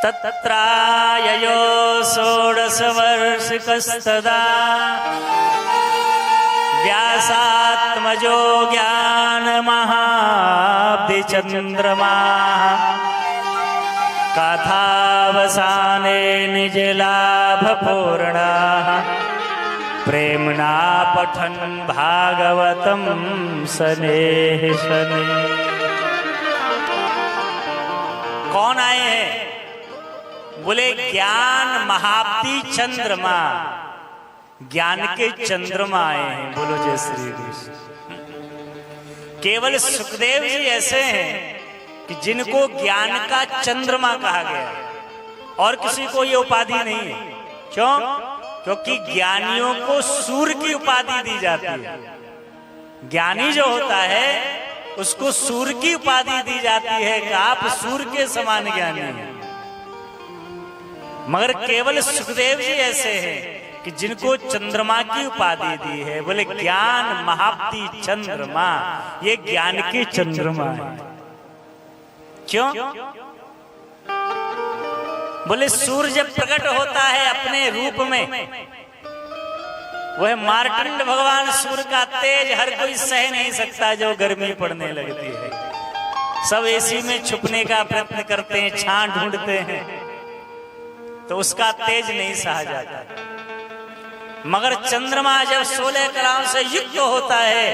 तत्राययो षोडशवर्षिकस्तदा व्यासात्मजो ज्ञानमहाब्धिचन्द्रमा कथावसाने निजलाभपूर्णाः प्रेम्णा पठन् भागवतं शनैः शनैः। कौन आए हैं? बोले ज्ञान महाब्धि चंद्रमा, ज्ञान के चंद्रमा आए हैं। बोलो जय श्री कृष्ण। केवल सुखदेव जी ऐसे हैं कि जिनको ज्ञान का चंद्रमा कहा गया और किसी को ये उपाधि नहीं है। क्यों? क्योंकि ज्ञानियों को सूर्य की उपाधि दी जाती है। ज्ञानी जो होता है उसको सूर्य की उपाधि दी जाती है कि आप सूर्य के समान ज्ञानी हैं। मगर केवल सुखदेव जी ऐसे हैं कि जिनको चंद्रमा की उपाधि दी है। बोले ज्ञान महाब्धि चंद्रमा, ये ज्ञान के चंद्रमा है। क्यों? बोले सूर्य जब प्रकट होता है अपने रूप में, वह मार्तंड भगवान सूर्य का तेज हर कोई सह नहीं सकता। जो गर्मी पड़ने लगती है सब एसी में छुपने का प्रयत्न करते हैं, छां ढूंढते हैं, तो उसका तेज नहीं सहा जाता। मगर चंद्रमा जब 16 कलाओं से युक्त होता है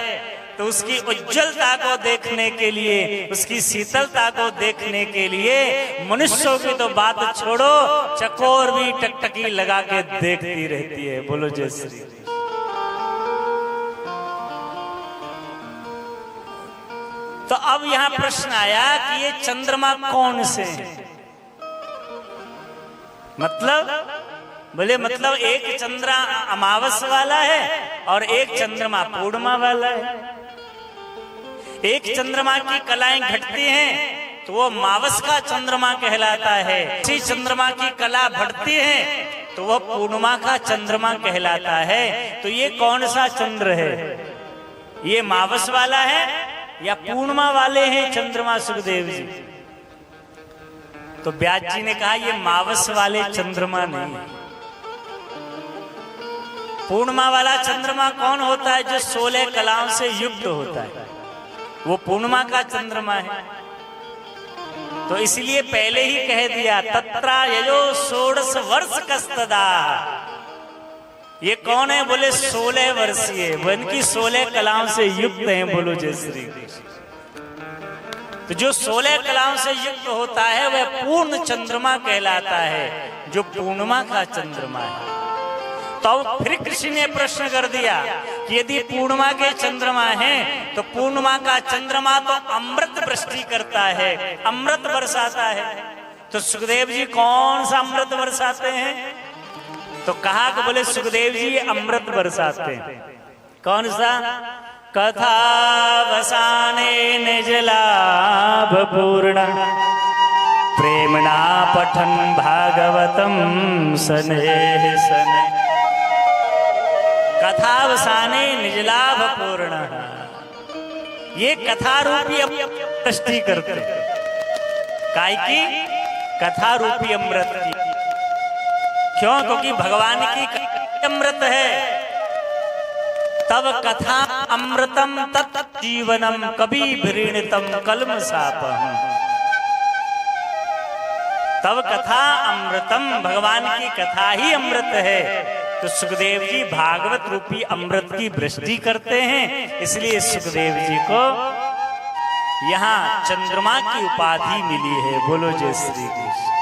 तो उसकी उज्जवलता को देखने के लिए, उसकी शीतलता को देखने के लिए मनुष्यों की तो बात छोड़ो, चकोर भी टकटकी लगा के देखती रहती है। बोलो जय श्री। तो अब यहां प्रश्न आया कि ये चंद्रमा कौन से हैं? मतलब बोले मतलब एक चंद्रमा अमावस वाला है और एक चंद्रमा पूर्णिमा वाला है। एक चंद्रमा की कलाएं घटती हैं तो वो अमावस का चंद्रमा कहलाता है। इसी चंद्रमा की कला बढ़ती है तो वह पूर्णिमा का चंद्रमा कहलाता है। तो ये कौन सा चंद्र है? ये अमावस वाला है या पूर्णिमा वाले हैं चंद्रमा सुखदेव जी? तो व्यास जी ने कहा ये अमावस वाले चंद्रमा नहीं है। पूर्णिमा वाला चंद्रमा कौन होता है? जो 16 कलाओं से युक्त होता है, वो पूर्णिमा का चंद्रमा है। तो इसलिए पहले ही कह दिया तत्राययो 16 वर्ष कस्तदा। ये कौन है? बोले 16 वर्षीय, वो इनकी 16 कलाओं से युक्त हैं। बोलो जय श्री कृष्ण। तो जो 16 कलाओं से युक्त होता है वह पूर्ण चंद्रमा कहलाता है, जो पूर्णिमा का चंद्रमा है। तो फिर कृष्ण ने प्रश्न कर दिया कि यदि पूर्णिमा के चंद्रमा हैं तो पूर्णिमा का चंद्रमा तो अमृत वृष्टि करता है, अमृत बरसाता है। तो सुखदेव जी कौन सा अमृत बरसाते हैं? तो कहा कि बोले सुखदेव जी अमृत बरसाते हैं। कौन सा? कथावसाने निजलाभ पूर्ण प्रेम्णा पठन् भागवतं शनैः शनैः। कथावसाने निजलाभ पूर्ण, ये कथा रूपी वृष्टि करते। काय की? कथा रूपी अमृत की। क्यों? क्योंकि भगवान की अमृत है। तब कथा अमृतम तत् जीवनम कभी भृणितम कल्मषापहम्। तब कथा अमृतम, भगवान की कथा ही अमृत है। तो सुखदेव जी भागवत रूपी अमृत की वृष्टि करते हैं, इसलिए सुखदेव जी को यहाँ चंद्रमा की उपाधि मिली है। बोलो जय श्री कृष्ण।